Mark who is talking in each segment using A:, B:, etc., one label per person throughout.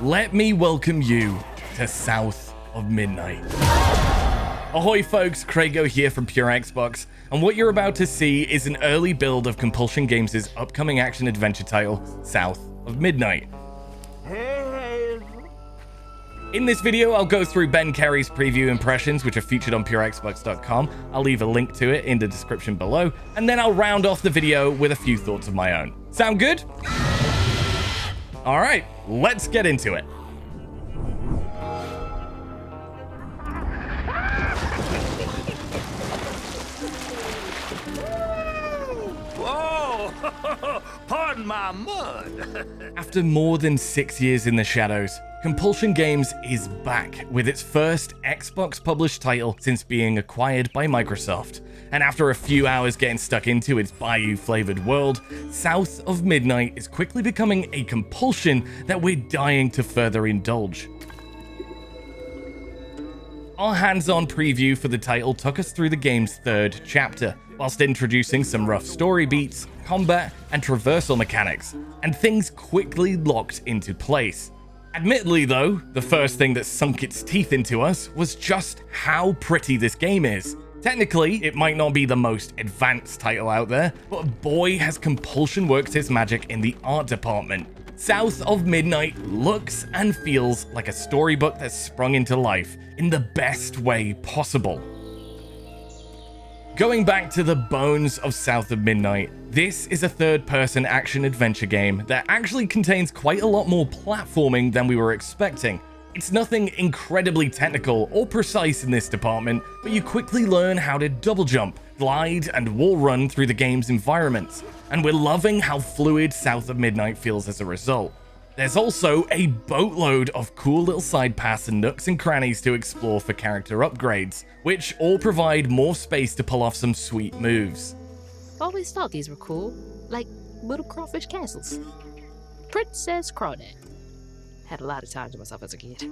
A: let me welcome you to South of Midnight. Ahoy folks, Craigo here from Pure Xbox, and what you're about to see is an early build of Compulsion Games' upcoming action-adventure title, South of Midnight. In this video, I'll go through Ben Carey's preview impressions, which are featured on PureXbox.com. I'll leave a link to it in the description below, and then I'll round off the video with a few thoughts of my own. Sound good? All right, let's get into it.
B: Whoa! Pardon my mud.
A: After more than 6 years in the shadows, Compulsion Games is back with its first Xbox-published title since being acquired by Microsoft. And after a few hours getting stuck into its Bayou-flavored world, South of Midnight is quickly becoming a compulsion that we're dying to further indulge. Our hands-on preview for the title took us through the game's third chapter, whilst introducing some rough story beats, combat, and traversal mechanics, and things quickly locked into place. Admittedly though, the first thing that sunk its teeth into us was just how pretty this game is. Technically, it might not be the most advanced title out there, but boy has Compulsion worked its magic in the art department. South of Midnight looks and feels like a storybook that's sprung into life in the best way possible. Going back to the bones of South of Midnight, this is a third-person action-adventure game that actually contains quite a lot more platforming than we were expecting. It's nothing incredibly technical or precise in this department, but you quickly learn how to double jump, glide, and wall run through the game's environments, and we're loving how fluid South of Midnight feels as a result. There's also a boatload of cool little side paths and nooks and crannies to explore for character upgrades, which all provide more space to pull off some sweet moves.
C: Always thought these were cool, like little crawfish castles. Princess Crawdad. Had a lot of time to myself as a kid.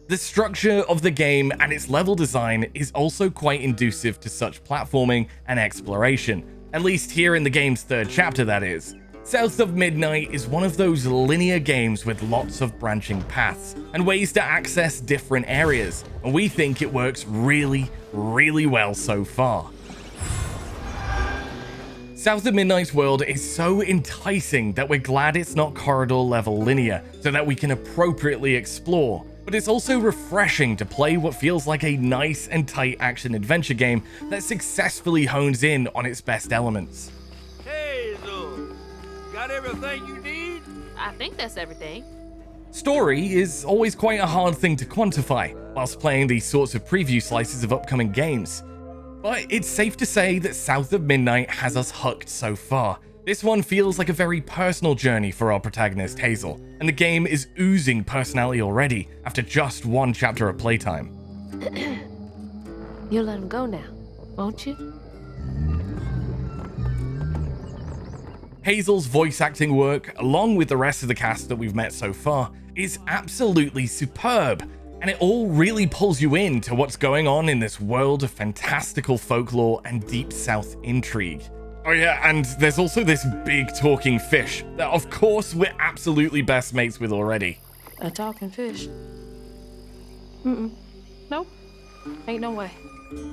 A: The structure of the game and its level design is also quite inducive to such platforming and exploration, at least here in the game's third chapter, that is. South of Midnight is one of those linear games with lots of branching paths and ways to access different areas, and we think it works really, really well so far. South of Midnight's world is so enticing that we're glad it's not corridor level linear, so that we can appropriately explore, but it's also refreshing to play what feels like a nice and tight action-adventure game that successfully hones in on its best elements.
B: Got everything you need?
C: I think that's everything.
A: Story is always quite a hard thing to quantify whilst playing these sorts of preview slices of upcoming games. But it's safe to say that South of Midnight has us hooked so far. This one feels like a very personal journey for our protagonist Hazel, and the game is oozing personality already after just one chapter of playtime.
C: You'll let him go now, won't you?
A: Hazel's voice acting work, along with the rest of the cast that we've met so far, is absolutely superb, and it all really pulls you in to what's going on in this world of fantastical folklore and deep south intrigue. Oh yeah, and there's also this big talking fish that of course we're absolutely best mates with already.
C: A talking fish? Nope. Ain't no way.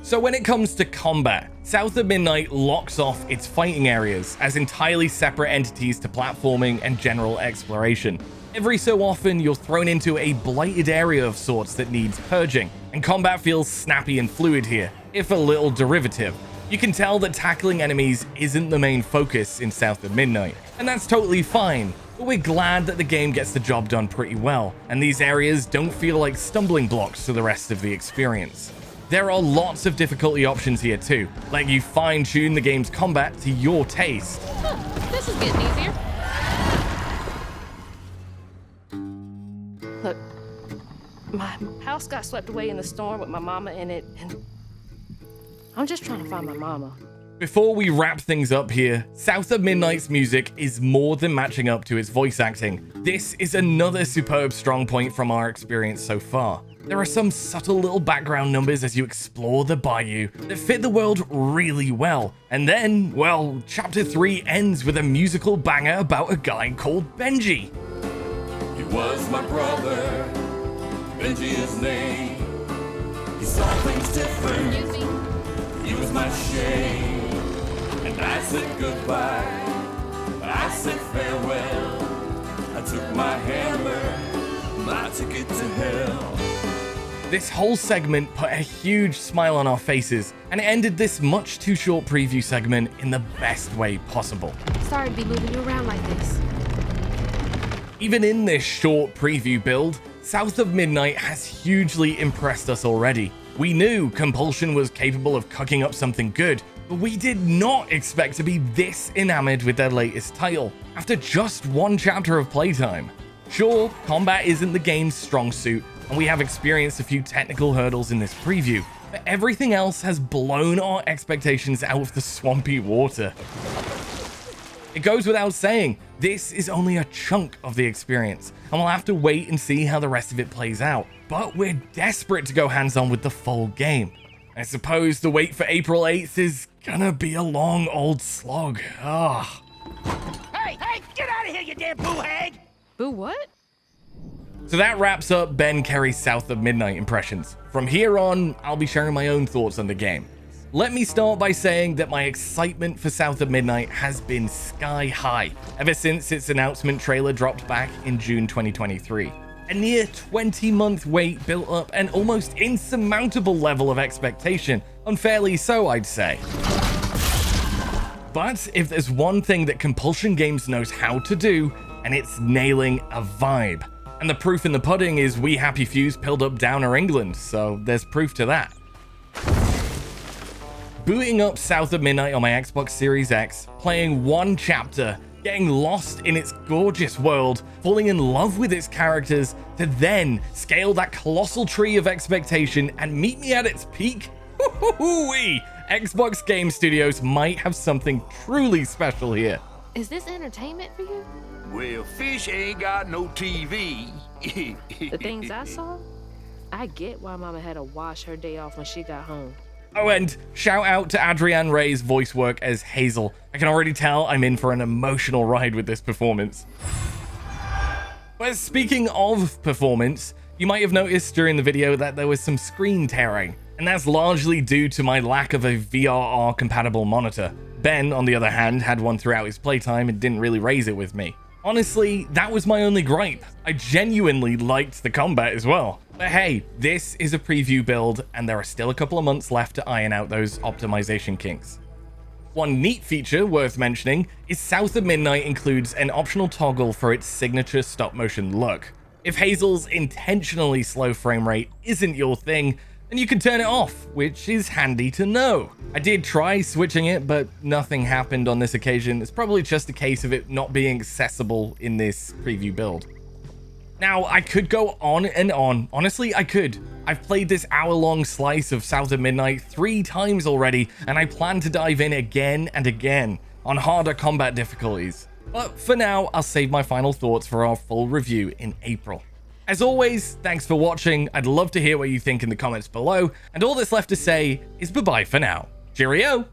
A: So when it comes to combat, South of Midnight locks off its fighting areas as entirely separate entities to platforming and general exploration. Every so often, you're thrown into a blighted area of sorts that needs purging, and combat feels snappy and fluid here, if a little derivative. You can tell that tackling enemies isn't the main focus in South of Midnight, and that's totally fine, but we're glad that the game gets the job done pretty well, and these areas don't feel like stumbling blocks to the rest of the experience. There are lots of difficulty options here too, letting you fine-tune the game's combat to your taste.
C: This is getting easier. Look, my house got swept away in the storm with my mama in it, and I'm just trying to find my mama.
A: Before we wrap things up here, South of Midnight's music is more than matching up to its voice acting. This is another superb strong point from our experience so far. There are some subtle little background numbers as you explore the bayou that fit the world really well. And then, well, chapter 3 ends with a musical banger about a guy called Benji.
B: You
D: was my brother, Benji his name. He saw things different, he was my shame. And I said goodbye, I said farewell. I took my hammer, my ticket to hell.
A: This whole segment put a huge smile on our faces, and it ended this much too short preview segment in the best way possible.
C: Sorry to be moving you around like this.
A: Even in this short preview build, South of Midnight has hugely impressed us already. We knew Compulsion was capable of cooking up something good, but we did not expect to be this enamored with their latest title, after just one chapter of playtime. Sure, combat isn't the game's strong suit, and we have experienced a few technical hurdles in this preview, but everything else has blown our expectations out of the swampy water. It goes without saying, this is only a chunk of the experience, and we'll have to wait and see how the rest of it plays out, but we're desperate to go hands-on with the full game. I suppose the wait for April 8th is gonna be a long old slog. Ah.
B: Hey, get out of here, you damn boo hag!
C: Boo what?
A: So that wraps up Ben Kerry's South of Midnight impressions. From here on, I'll be sharing my own thoughts on the game. Let me start by saying that my excitement for South of Midnight has been sky high ever since its announcement trailer dropped back in June 2023. A near 20-month wait built up an almost insurmountable level of expectation, unfairly so I'd say. But if there's one thing that Compulsion Games knows how to do, and it's nailing a vibe. And the proof in the pudding is We Happy Few's pilled up Downer England, so there's proof to that. Booting up South of Midnight on my Xbox Series X, playing one chapter, getting lost in its gorgeous world, falling in love with its characters, to then scale that colossal tree of expectation and meet me at its peak? Woo-hoo-hoo-wee! Xbox Game Studios might have something truly special here.
C: Is this entertainment for you?
B: Well, fish ain't got no TV.
C: The things I saw? I get why Mama had to wash her day off when she got home.
A: Oh, and shout out to Adrienne Ray's voice work as Hazel. I can already tell I'm in for an emotional ride with this performance. But speaking of performance, you might have noticed during the video that there was some screen tearing, and that's largely due to my lack of a VRR compatible monitor. Ben, on the other hand, had one throughout his playtime and didn't really raise it with me. Honestly, that was my only gripe. I genuinely liked the combat as well. But hey, this is a preview build, and there are still a couple of months left to iron out those optimization kinks. One neat feature worth mentioning is South of Midnight includes an optional toggle for its signature stop-motion look. If Hazel's intentionally slow frame rate isn't your thing, then you can turn it off, which is handy to know. I did try switching it, but nothing happened on this occasion. It's probably just a case of it not being accessible in this preview build. Now, I could go on and on. Honestly, I could. I've played this hour-long slice of South of Midnight 3 times already, and I plan to dive in again and again on harder combat difficulties. But for now, I'll save my final thoughts for our full review in April. As always, thanks for watching. I'd love to hear what you think in the comments below, and all that's left to say is bye-bye for now. Cheerio!